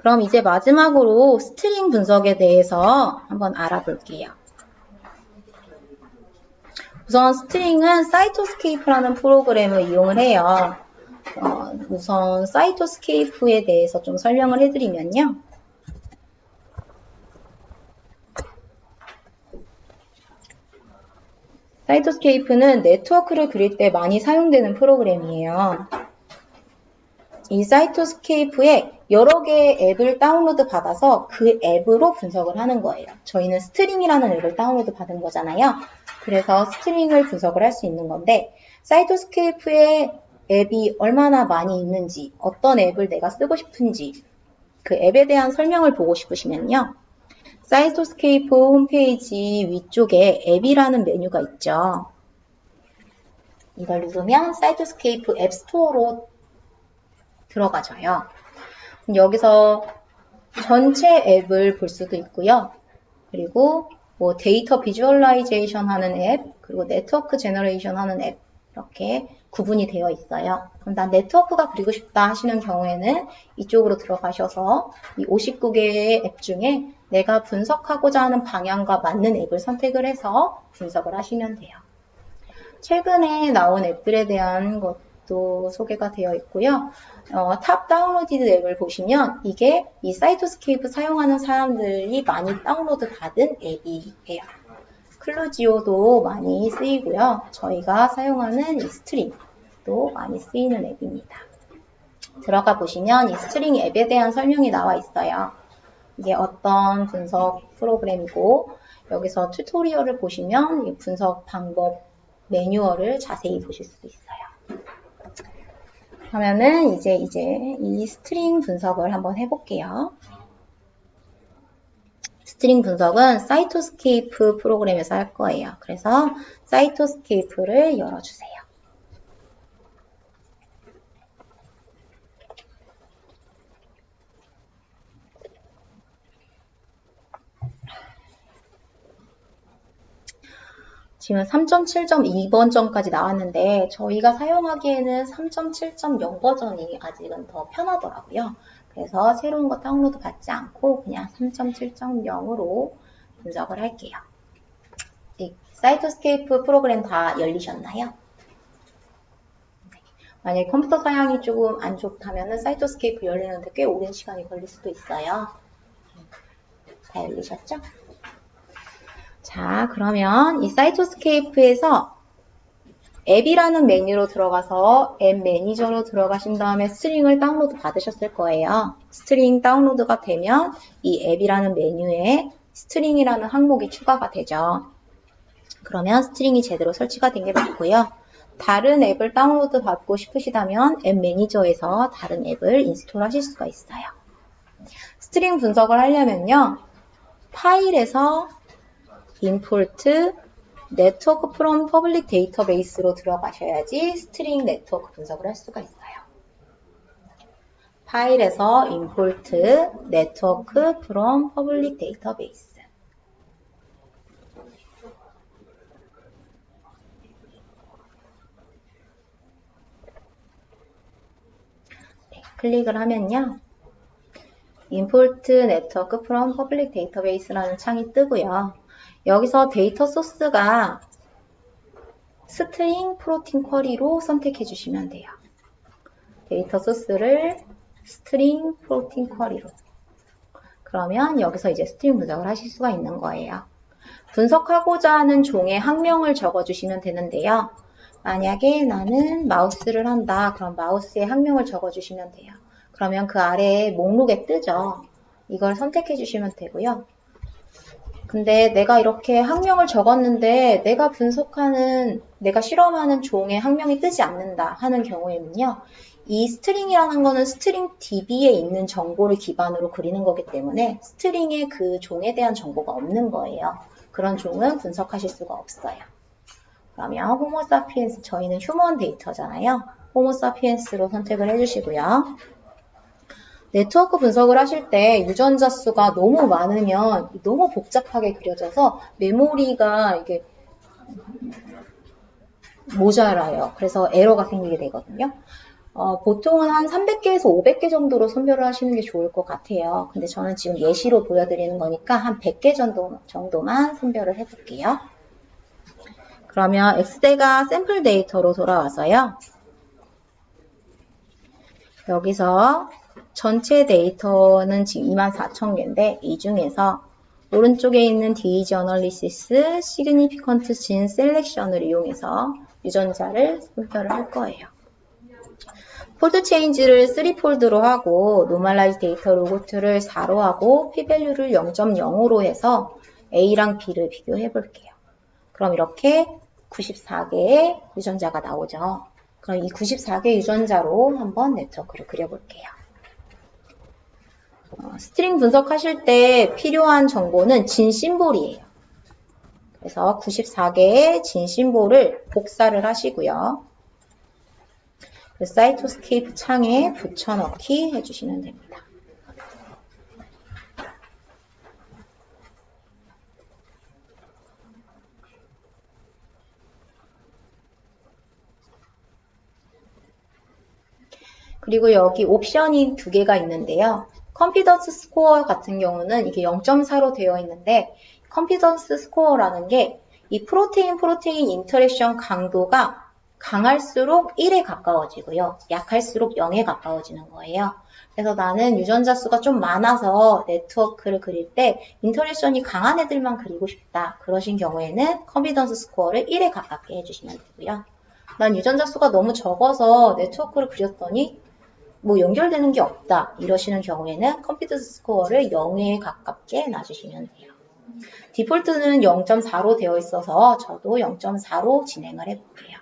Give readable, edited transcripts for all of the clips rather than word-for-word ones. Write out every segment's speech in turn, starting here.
그럼 이제 마지막으로 스트링 분석에 대해서 한번 알아볼게요. 우선 스트링은 사이토스케이프라는 프로그램을 이용을 해요. 우선 사이토스케이프에 대해서 좀 설명을 해드리면요. 사이토스케이프는 네트워크를 그릴 때 많이 사용되는 프로그램이에요. 이 사이토스케이프에 여러 개의 앱을 다운로드 받아서 그 앱으로 분석을 하는 거예요. 저희는 스트링이라는 앱을 다운로드 받은 거잖아요. 그래서 스트링을 분석을 할 수 있는 건데 사이토스케이프에 앱이 얼마나 많이 있는지, 어떤 앱을 내가 쓰고 싶은지 그 앱에 대한 설명을 보고 싶으시면요. 사이토스케이프 홈페이지 위쪽에 앱이라는 메뉴가 있죠. 이걸 누르면 사이토스케이프 앱스토어로 들어가져요. 여기서 전체 앱을 볼 수도 있고요. 그리고 뭐 데이터 비주얼라이제이션 하는 앱, 그리고 네트워크 제너레이션 하는 앱 이렇게 구분이 되어 있어요. 그럼 난 네트워크가 그리고 싶다 하시는 경우에는 이쪽으로 들어가셔서 이 59개의 앱 중에 내가 분석하고자 하는 방향과 맞는 앱을 선택을 해서 분석을 하시면 돼요. 최근에 나온 앱들에 대한 것도 소개가 되어 있고요. 탑 다운로디드 앱을 보시면 이게 이 사이토스케이프 사용하는 사람들이 많이 다운로드 받은 앱이에요. 클루지오도 많이 쓰이고요. 저희가 사용하는 이 스트링도 많이 쓰이는 앱입니다. 들어가 보시면 이 스트링 앱에 대한 설명이 나와 있어요. 이게 어떤 분석 프로그램이고 여기서 튜토리얼을 보시면 이 분석 방법 매뉴얼을 자세히 보실 수 있어요. 그러면은 이제 이 스트링 분석을 한번 해볼게요. 스트링 분석은 사이토스케이프 프로그램에서 할 거예요. 그래서 사이토스케이프를 열어주세요. 지금 3.7.2버전까지 나왔는데 저희가 사용하기에는 3.7.0 버전이 아직은 더 편하더라고요. 그래서 새로운 거 다운로드 받지 않고 그냥 3.7.0으로 분석을 할게요. 사이토스케이프 프로그램 다 열리셨나요? 만약에 컴퓨터 사양이 조금 안 좋다면 사이토스케이프 열리는데 꽤 오랜 시간이 걸릴 수도 있어요. 다 열리셨죠? 자, 그러면 이 사이토스케이프에서 앱이라는 메뉴로 들어가서 앱 매니저로 들어가신 다음에 스트링을 다운로드 받으셨을 거예요. 스트링 다운로드가 되면 이 앱이라는 메뉴에 스트링이라는 항목이 추가가 되죠. 그러면 스트링이 제대로 설치가 된 게 맞고요. 다른 앱을 다운로드 받고 싶으시다면 앱 매니저에서 다른 앱을 인스톨 하실 수가 있어요. 스트링 분석을 하려면요. 파일에서 import 네트워크 from public database로 들어가셔야지 스트링 네트워크 분석을 할 수가 있어요. 파일에서 import 네트워크 from public database. 네, 클릭을 하면요. import network from public database라는 창이 뜨고요. 여기서 데이터 소스가 스트링 프로틴 쿼리로 선택해 주시면 돼요. 데이터 소스를 스트링 프로틴 쿼리로. 그러면 여기서 이제 스트링 분석을 하실 수가 있는 거예요. 분석하고자 하는 종의 학명을 적어주시면 되는데요. 만약에 나는 마우스를 한다. 그럼 마우스의 학명을 적어주시면 돼요. 그러면 그 아래에 목록에 뜨죠. 이걸 선택해 주시면 되고요. 근데 내가 이렇게 학명을 적었는데 내가 실험하는 종의 학명이 뜨지 않는다 하는 경우에는요. 이 스트링이라는 거는 스트링 DB에 있는 정보를 기반으로 그리는 거기 때문에 스트링에 그 종에 대한 정보가 없는 거예요. 그런 종은 분석하실 수가 없어요. 그러면 호모사피엔스, 저희는 휴먼 데이터잖아요. 호모사피엔스로 선택을 해주시고요. 네트워크 분석을 하실 때 유전자 수가 너무 많으면 너무 복잡하게 그려져서 메모리가 이게 모자라요. 그래서 에러가 생기게 되거든요. 보통은 한 300개에서 500개 정도로 선별을 하시는 게 좋을 것 같아요. 근데 저는 지금 예시로 보여드리는 거니까 한 100개 정도만 선별을 해볼게요. 그러면 X대가 샘플 데이터로 돌아와서요. 여기서 전체 데이터는 지금 24,000개인데 이 중에서 오른쪽에 있는 DEG 어널리시스 시그니피컨트 진 셀렉션을 이용해서 유전자를 선별을 할 거예요. 폴드 체인지를 3폴드로 하고 노멀라이즈 데이터 로고트를 4로 하고 p-value를 0.05로 해서 A랑 B를 비교해 볼게요. 그럼 이렇게 94개의 유전자가 나오죠. 그럼 이 94개 유전자로 한번 네트워크를 그려볼게요. 스트링 분석하실 때 필요한 정보는 진 심볼이에요. 그래서 94개의 진 심볼을 복사를 하시고요. 그 사이토스케이프 창에 붙여넣기 해주시면 됩니다. 그리고 여기 옵션이 두 개가 있는데요. 컨피던스 스코어 같은 경우는 이게 0.4로 되어 있는데 컨피던스 스코어라는 게 이 프로테인 인터랙션 강도가 강할수록 1에 가까워지고요. 약할수록 0에 가까워지는 거예요. 그래서 나는 유전자 수가 좀 많아서 네트워크를 그릴 때 인터랙션이 강한 애들만 그리고 싶다. 그러신 경우에는 컨피던스 스코어를 1에 가깝게 해주시면 되고요. 난 유전자 수가 너무 적어서 네트워크를 그렸더니 뭐 연결되는 게 없다. 이러시는 경우에는 컨피던스 스코어를 0에 가깝게 놔주시면 돼요. 디폴트는 0.4로 되어 있어서 저도 0.4로 진행을 해볼게요.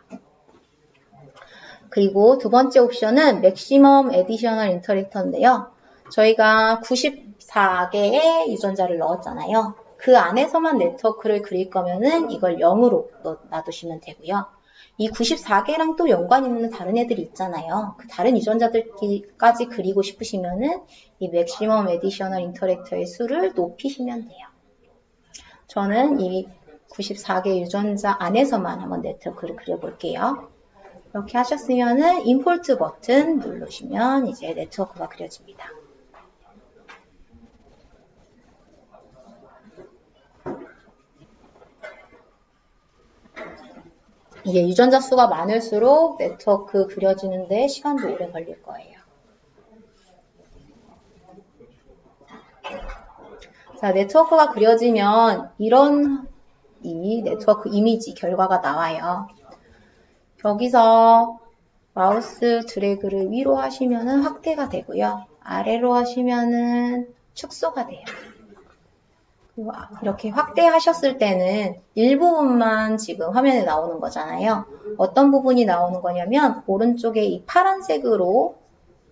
그리고 두 번째 옵션은 맥시멈 에디셔널 인터랙터인데요. 저희가 94개의 유전자를 넣었잖아요. 그 안에서만 네트워크를 그릴 거면은 이걸 0으로 놔두시면 되고요. 이 94개랑 또 연관 있는 다른 애들이 있잖아요. 그 다른 유전자들까지 그리고 싶으시면은 이 맥시멈 에디셔널 인터랙터의 수를 높이시면 돼요. 저는 이 94개 유전자 안에서만 한번 네트워크를 그려볼게요. 이렇게 하셨으면은 임포트 버튼 누르시면 이제 네트워크가 그려집니다. 이게 유전자 수가 많을수록 네트워크 그려지는데 시간도 오래 걸릴 거예요. 자, 네트워크가 그려지면 이런 이 네트워크 이미지 결과가 나와요. 여기서 마우스 드래그를 위로 하시면은 확대가 되고요. 아래로 하시면은 축소가 돼요. 이렇게 확대하셨을 때는 일부분만 지금 화면에 나오는 거잖아요. 어떤 부분이 나오는 거냐면 오른쪽에 이 파란색으로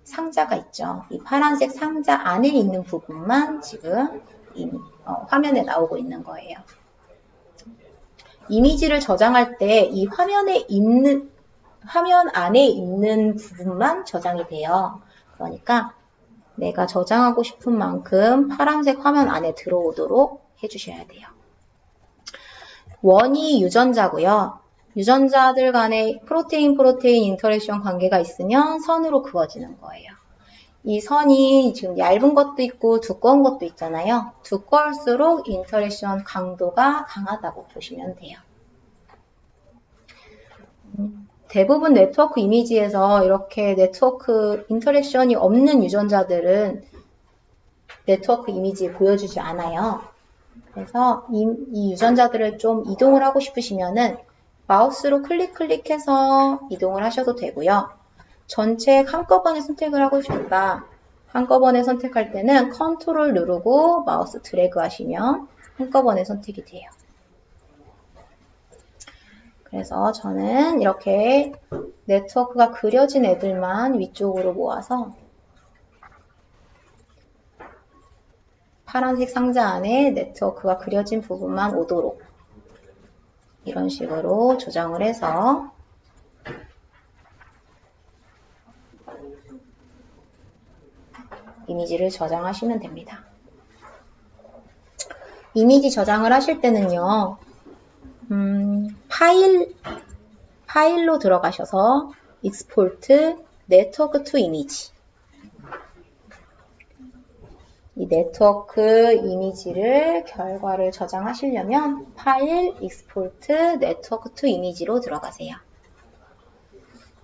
상자가 있죠. 이 파란색 상자 안에 있는 부분만 지금 화면에 나오고 있는 거예요. 이미지를 저장할 때 이 화면 안에 있는 부분만 저장이 돼요. 그러니까 내가 저장하고 싶은 만큼 파란색 화면 안에 들어오도록 해주셔야 돼요. 원이 유전자고요. 유전자들 간에 프로테인 인터랙션 관계가 있으면 선으로 그어지는 거예요. 이 선이 지금 얇은 것도 있고 두꺼운 것도 있잖아요. 두꺼울수록 인터랙션 강도가 강하다고 보시면 돼요. 대부분 네트워크 이미지에서 이렇게 네트워크 인터랙션이 없는 유전자들은 네트워크 이미지에 보여주지 않아요. 그래서 이 유전자들을 좀 이동을 하고 싶으시면은 마우스로 클릭해서 이동을 하셔도 되고요. 전체 한꺼번에 선택을 하고 싶다. 한꺼번에 선택할 때는 컨트롤 누르고 마우스 드래그 하시면 한꺼번에 선택이 돼요. 그래서 저는 이렇게 네트워크가 그려진 애들만 위쪽으로 모아서 파란색 상자 안에 네트워크가 그려진 부분만 오도록 이런 식으로 조정을 해서 이미지를 저장하시면 됩니다. 이미지 저장을 하실 때는요. 파일로 들어가셔서 익스포트, 네트워크 투 이미지. 이 네트워크 이미지를 결과를 저장하시려면 파일 익스포트 네트워크 투 이미지로 들어가세요.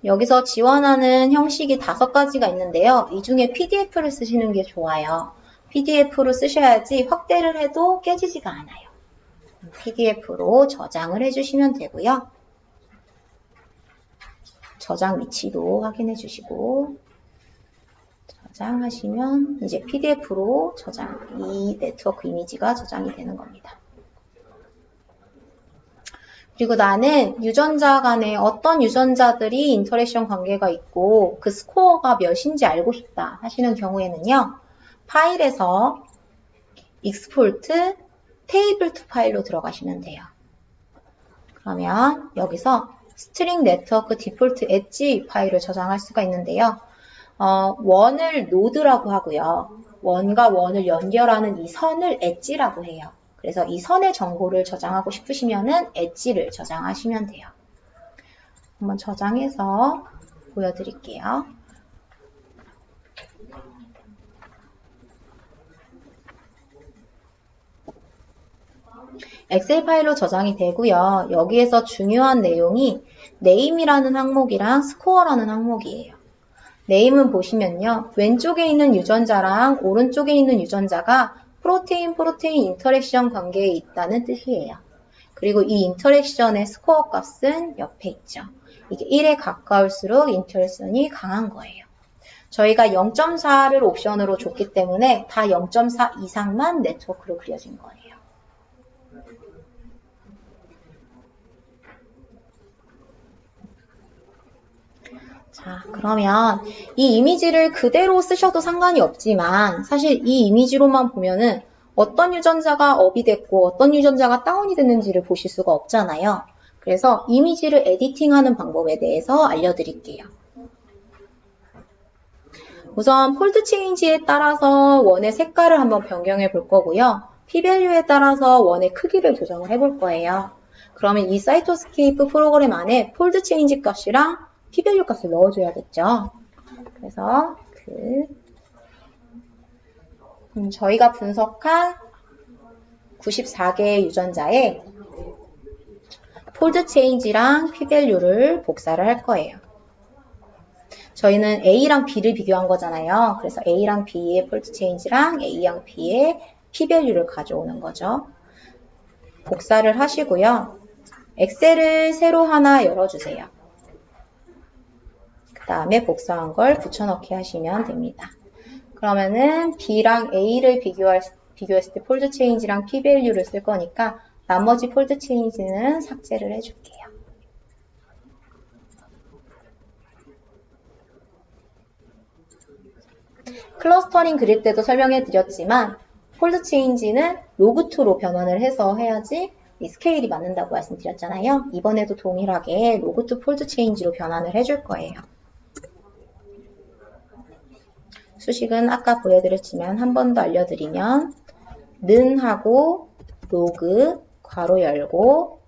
여기서 지원하는 형식이 5가지가 있는데요. 이 중에 PDF를 쓰시는 게 좋아요. PDF로 쓰셔야지 확대를 해도 깨지지가 않아요. PDF로 저장을 해주시면 되고요. 저장 위치도 확인해 주시고 저장하시면 이제 PDF로 이 네트워크 이미지가 저장이 되는 겁니다. 그리고 나는 유전자 간에 어떤 유전자들이 인터랙션 관계가 있고 그 스코어가 몇인지 알고 싶다 하시는 경우에는요. 파일에서 익스포트 테이블 투 파일로 들어가시면 돼요. 그러면 여기서 스트링 네트워크 디폴트 엣지 파일을 저장할 수가 있는데요. 원을 노드라고 하고요. 원과 원을 연결하는 이 선을 엣지라고 해요. 그래서 이 선의 정보를 저장하고 싶으시면은 엣지를 저장하시면 돼요. 한번 저장해서 보여드릴게요. 엑셀 파일로 저장이 되고요. 여기에서 중요한 내용이 네임이라는 항목이랑 스코어라는 항목이에요. 네임은 보시면요. 왼쪽에 있는 유전자랑 오른쪽에 있는 유전자가 프로테인 인터랙션 관계에 있다는 뜻이에요. 그리고 이 인터랙션의 스코어 값은 옆에 있죠. 이게 1에 가까울수록 인터랙션이 강한 거예요. 저희가 0.4를 옵션으로 줬기 때문에 다 0.4 이상만 네트워크로 그려진 거예요. 자, 그러면 이 이미지를 그대로 쓰셔도 상관이 없지만 사실 이 이미지로만 보면은 어떤 유전자가 업이 됐고 어떤 유전자가 다운이 됐는지를 보실 수가 없잖아요. 그래서 이미지를 에디팅하는 방법에 대해서 알려드릴게요. 우선 폴드 체인지에 따라서 원의 색깔을 한번 변경해 볼 거고요. P-밸류에 따라서 원의 크기를 조정을 해볼 거예요. 그러면 이 사이토스케이프 프로그램 안에 폴드 체인지 값이랑 P-밸류 값을 넣어줘야겠죠. 그래서 저희가 분석한 94개의 유전자에 폴드 체인지랑 P-밸류를 복사를 할 거예요. 저희는 A랑 B를 비교한 거잖아요. 그래서 A랑 B의 폴드 체인지랑 A랑 B의 P-밸류를 가져오는 거죠. 복사를 하시고요. 엑셀을 새로 하나 열어주세요. 그 다음에 복사한 걸 붙여넣기 하시면 됩니다. 그러면은 B랑 A를 비교했을 때 폴드 체인지랑 P-밸류를 쓸 거니까 나머지 폴드 체인지는 삭제를 해줄게요. 클러스터링 그릴 때도 설명해 드렸지만 폴드 체인지는 로그2로 변환을 해서 해야지 이 스케일이 맞는다고 말씀드렸잖아요. 이번에도 동일하게 로그2 폴드 체인지로 변환을 해줄 거예요. 수식은 아까 보여드렸지만 한 번 더 알려드리면 는하고 로그 괄호 열고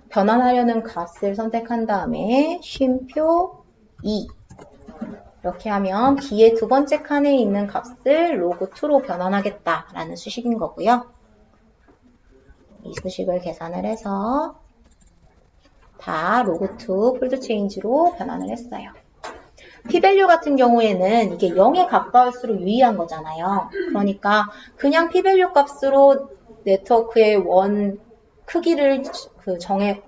변환하려는 값을 선택한 다음에 쉼표 2 이렇게 하면 B의 두 번째 칸에 있는 값을 로그2로 변환하겠다라는 수식인 거고요. 이 수식을 계산을 해서 다 로그2 폴드 체인지로 변환을 했어요. P-밸류 같은 경우에는 이게 0에 가까울수록 유의한 거잖아요. 그러니까 그냥 P-밸류 값으로 네트워크의 원 크기를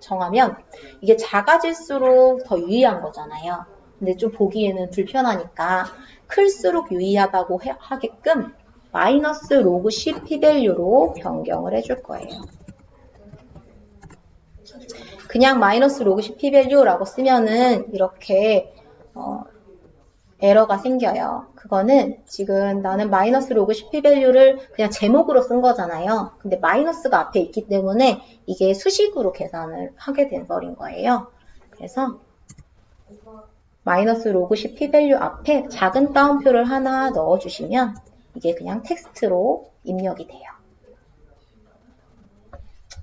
정하면 이게 작아질수록 더 유의한 거잖아요. 근데 좀 보기에는 불편하니까 클수록 유의하다고 하게끔 마이너스 로그 10 P-밸류로 변경을 해줄 거예요. 그냥 마이너스 로그 10 P-밸류라고 쓰면은 이렇게 에러가 생겨요. 그거는 지금 나는 마이너스 로그 10 P-밸류를 그냥 제목으로 쓴 거잖아요. 근데 마이너스가 앞에 있기 때문에 이게 수식으로 계산을 하게 돼버린 거예요. 그래서 마이너스 로그 10 P-밸류 앞에 작은 따옴표를 하나 넣어주시면 이게 그냥 텍스트로 입력이 돼요.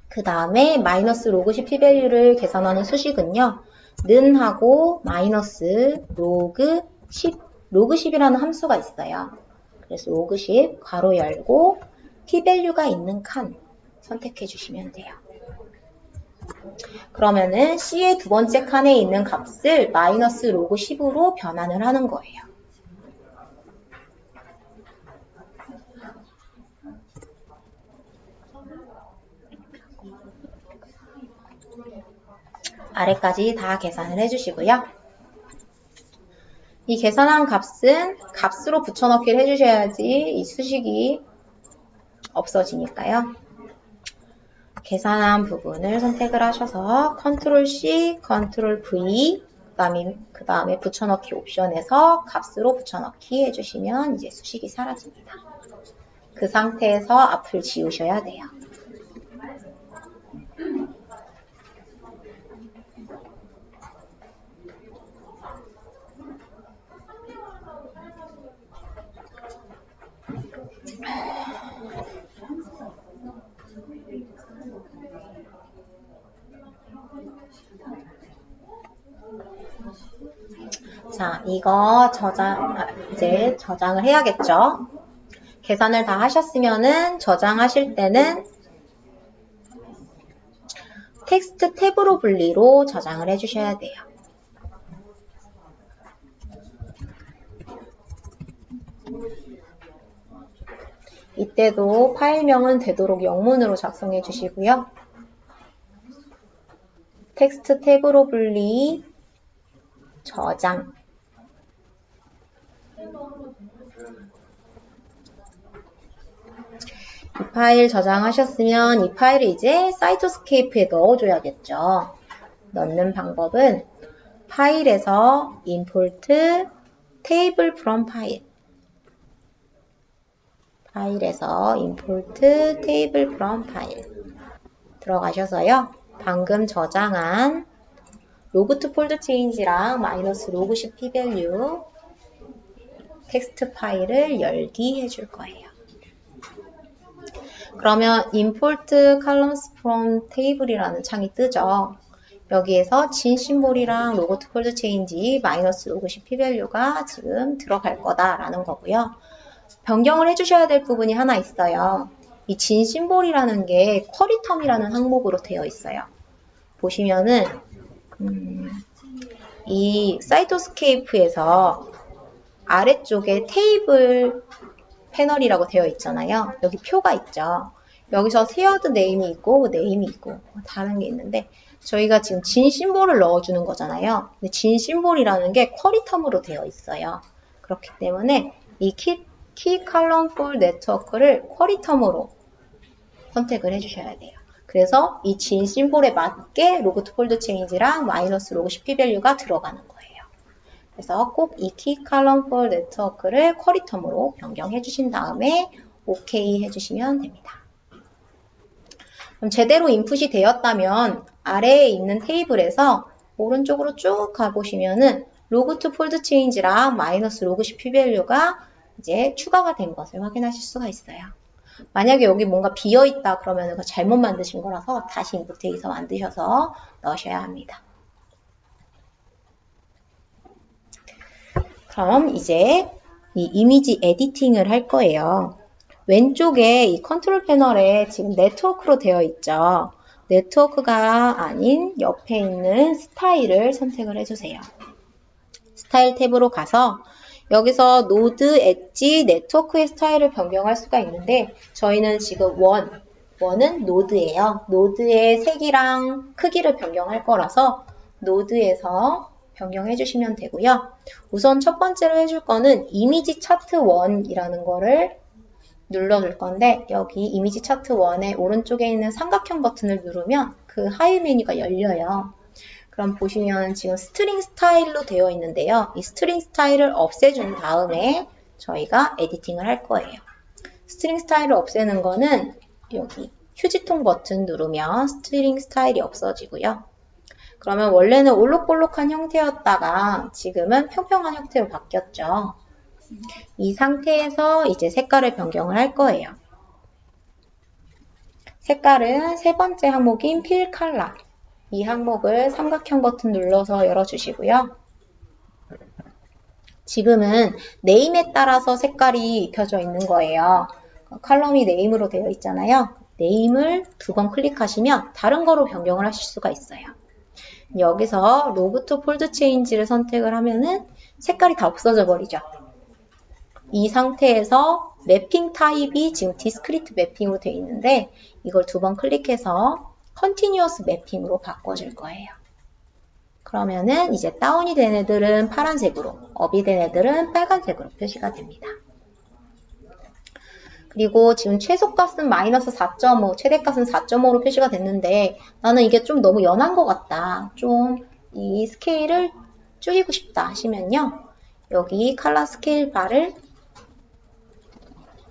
그 다음에 마이너스 로그 10 P-밸류를 계산하는 수식은요. 는하고 마이너스 로그 로그 10이라는 함수가 있어요. 그래서 로그 10 괄호 열고 pvalue가 있는 칸 선택해 주시면 돼요. 그러면은 C의 두 번째 칸에 있는 값을 마이너스 로그 10으로 변환을 하는 거예요. 아래까지 다 계산을 해주시고요. 이 계산한 값은 값으로 붙여넣기를 해주셔야지 이 수식이 없어지니까요. 계산한 부분을 선택을 하셔서 컨트롤 C, 컨트롤 V, 그 다음에 붙여넣기 옵션에서 값으로 붙여넣기 해주시면 이제 수식이 사라집니다. 그 상태에서 앞을 지우셔야 돼요. 자, 이거 이제 저장을 해야겠죠? 계산을 다 하셨으면은 저장하실 때는 텍스트 탭으로 분리로 저장을 해주셔야 돼요. 이때도 파일명은 되도록 영문으로 작성해 주시고요. 텍스트 탭으로 분리, 저장. 이 파일 저장하셨으면 이 파일을 이제 사이토스케이프에 넣어줘야겠죠. 넣는 방법은 파일에서 import table from file. 파일에서 import table from file 들어가셔서요. 방금 저장한 로그2 폴드 체인지랑 마이너스 로그 10 pvalue 텍스트 파일을 열기 해줄 거예요. 그러면 import columns from table이라는 창이 뜨죠. 여기에서 진 심볼이랑 로그2 폴드 체인지 마이너스 로그 10 pvalue가 지금 들어갈 거다라는 거고요. 변경을 해주셔야 될 부분이 하나 있어요. 이 진 심볼이라는 게 쿼리텀이라는 항목으로 되어 있어요. 보시면은 이 사이토스케이프에서 아래쪽에 테이블 패널이라고 되어 있잖아요. 여기 표가 있죠. 여기서 세어드 네임이 있고 네임이 있고 다른 게 있는데 저희가 지금 진 심볼을 넣어주는 거잖아요. 근데 진 심볼이라는 게 쿼리텀으로 되어 있어요. 그렇기 때문에 이 키 컬럼 폴 네트워크를 쿼리텀으로 선택을 해주셔야 돼요. 그래서 이 진 심볼에 맞게 로그2 폴드 체인지랑 마이너스 로그 10 pvalue가 들어가는 거예요. 그래서 꼭 이 키 컬럼 폴 네트워크를 쿼리텀으로 변경해 주신 다음에 OK 해주시면 됩니다. 그럼 제대로 인풋이 되었다면 아래에 있는 테이블에서 오른쪽으로 쭉 가보시면은 로그2 폴드 체인지랑 마이너스 로그 10 pvalue가 이제 추가가 된 것을 확인하실 수가 있어요. 만약에 여기 뭔가 비어있다 그러면 그거 잘못 만드신 거라서 다시 인풋에서 만드셔서 넣으셔야 합니다. 그럼 이제 이 이미지 에디팅을 할 거예요. 왼쪽에 이 컨트롤 패널에 지금 네트워크로 되어 있죠. 네트워크가 아닌 옆에 있는 스타일을 선택을 해주세요. 스타일 탭으로 가서 여기서 노드, 엣지, 네트워크의 스타일을 변경할 수가 있는데 저희는 지금 원은 노드예요. 노드의 색이랑 크기를 변경할 거라서 노드에서 변경해 주시면 되고요. 우선 첫 번째로 해줄 거는 이미지 차트 1이라는 거를 눌러줄 건데 여기 이미지 차트 1의 오른쪽에 있는 삼각형 버튼을 누르면 그 하위 메뉴가 열려요. 그럼 보시면 지금 스트링 스타일로 되어 있는데요. 이 스트링 스타일을 없애준 다음에 저희가 에디팅을 할 거예요. 스트링 스타일을 없애는 거는 여기 휴지통 버튼 누르면 스트링 스타일이 없어지고요. 그러면 원래는 올록볼록한 형태였다가 지금은 평평한 형태로 바뀌었죠. 이 상태에서 이제 색깔을 변경을 할 거예요. 색깔은 세 번째 항목인 필 컬러. 이 항목을 삼각형 버튼 눌러서 열어주시고요. 지금은 네임에 따라서 색깔이 입혀져 있는 거예요. 컬럼이 네임으로 되어 있잖아요. 네임을 2번 클릭하시면 다른 거로 변경을 하실 수가 있어요. 여기서 로그 투 폴드 체인지를 선택을 하면은 색깔이 다 없어져 버리죠. 이 상태에서 매핑 타입이 지금 디스크리트 매핑으로 되어 있는데 이걸 2번 클릭해서 컨티뉴어스 매핑으로 바꿔줄 거예요. 그러면은 이제 다운이 된 애들은 파란색으로, 업이 된 애들은 빨간색으로 표시가 됩니다. 그리고 지금 최소값은 마이너스 4.5, 최대값은 4.5로 표시가 됐는데 나는 이게 좀 너무 연한 것 같다. 좀 이 스케일을 줄이고 싶다 하시면요. 여기 컬러 스케일 바를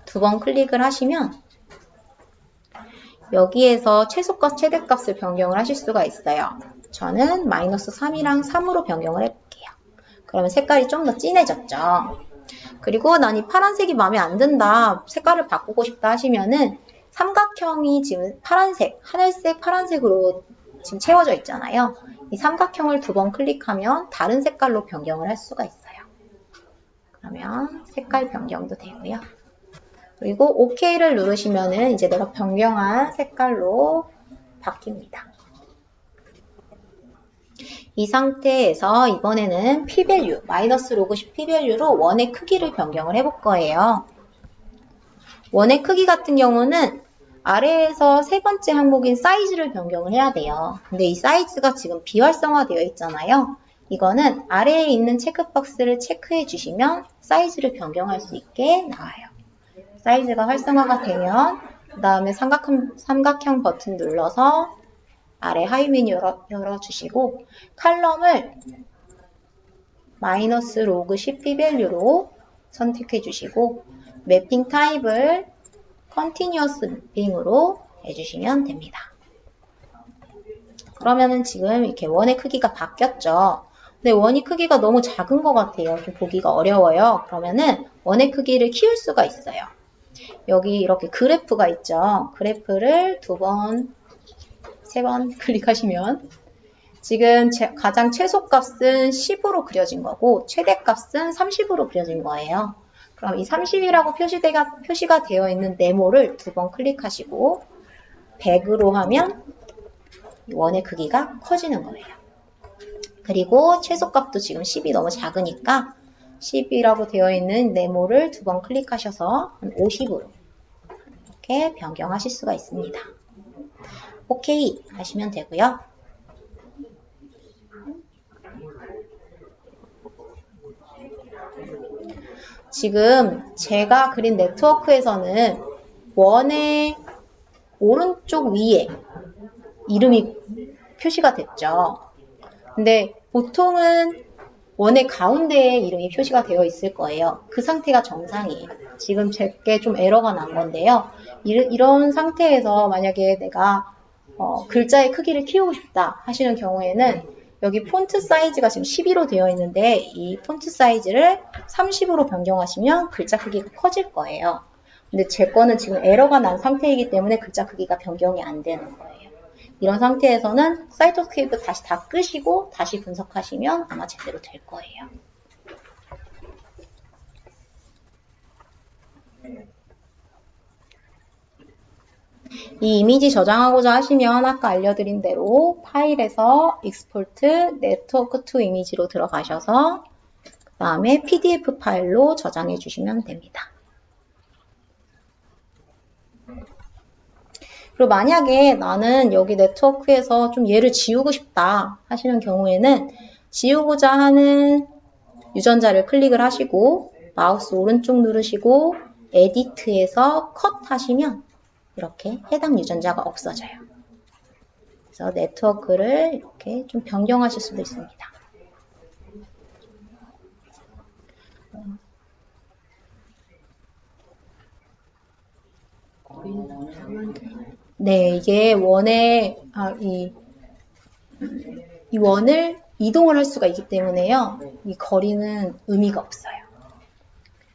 2번 클릭을 하시면 여기에서 최소값, 최대값을 변경을 하실 수가 있어요. 저는 마이너스 3이랑 3으로 변경을 해볼게요. 그러면 색깔이 좀 더 진해졌죠. 그리고 난 이 파란색이 마음에 안 든다, 색깔을 바꾸고 싶다 하시면은 삼각형이 지금 파란색, 하늘색, 파란색으로 지금 채워져 있잖아요. 이 삼각형을 2번 클릭하면 다른 색깔로 변경을 할 수가 있어요. 그러면 색깔 변경도 되고요. 그리고 OK를 누르시면은 이제 내가 변경한 색깔로 바뀝니다. 이 상태에서 이번에는 P-value, 마이너스 로그 10 P-value로 원의 크기를 변경을 해볼 거예요. 원의 크기 같은 경우는 아래에서 세 번째 항목인 사이즈를 변경을 해야 돼요. 근데 이 사이즈가 지금 비활성화되어 있잖아요. 이거는 아래에 있는 체크박스를 체크해 주시면 사이즈를 변경할 수 있게 나와요. 사이즈가 활성화가 되면 그 다음에 삼각형 버튼 눌러서 아래 하위 메뉴 열어주시고 컬럼을 마이너스 로그 10 P-value로 선택해 주시고 매핑 타입을 컨티뉴어스 매핑으로 해주시면 됩니다. 그러면은 지금 이렇게 원의 크기가 바뀌었죠. 근데 원의 크기가 너무 작은 것 같아요. 좀 보기가 어려워요. 그러면은 원의 크기를 키울 수가 있어요. 여기 이렇게 그래프가 있죠. 그래프를 2번, 3번 클릭하시면 지금 가장 최소값은 10으로 그려진 거고 최대값은 30으로 그려진 거예요. 그럼 이 30이라고 표시가 되어 있는 네모를 2번 클릭하시고 100으로 하면 원의 크기가 커지는 거예요. 그리고 최소값도 지금 10이 너무 작으니까 10이라고 되어 있는 네모를 2번 클릭하셔서 50으로 이렇게 변경하실 수가 있습니다. OK 하시면 되고요. 지금 제가 그린 네트워크에서는 원의 오른쪽 위에 이름이 표시가 됐죠. 근데 보통은 원의 가운데에 이름이 표시가 되어 있을 거예요. 그 상태가 정상이에요. 지금 제게 좀 에러가 난 건데요. 이런 상태에서 만약에 내가 글자의 크기를 키우고 싶다 하시는 경우에는 여기 폰트 사이즈가 지금 12로 되어 있는데 이 폰트 사이즈를 30으로 변경하시면 글자 크기가 커질 거예요. 근데 제 거는 지금 에러가 난 상태이기 때문에 글자 크기가 변경이 안 되는 거예요. 이런 상태에서는 사이토스케이프 다시 다 끄시고 다시 분석하시면 아마 제대로 될 거예요. 이 이미지 저장하고자 하시면 아까 알려드린 대로 파일에서 Export Network to Image로 들어가셔서 그 다음에 PDF 파일로 저장해 주시면 됩니다. 그리고 만약에 나는 여기 네트워크에서 좀 얘를 지우고 싶다 하시는 경우에는 지우고자 하는 유전자를 클릭을 하시고 마우스 오른쪽 누르시고 에디트에서 컷 하시면 이렇게 해당 유전자가 없어져요. 그래서 네트워크를 이렇게 좀 변경하실 수도 있습니다. 네, 이게 이 원을 이동을 할 수가 있기 때문에요. 이 거리는 의미가 없어요.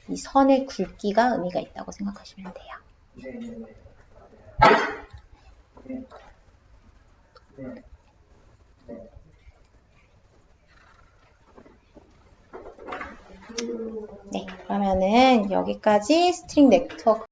이 선의 굵기가 의미가 있다고 생각하시면 돼요. 네, 그러면은 여기까지 스트링 네트워크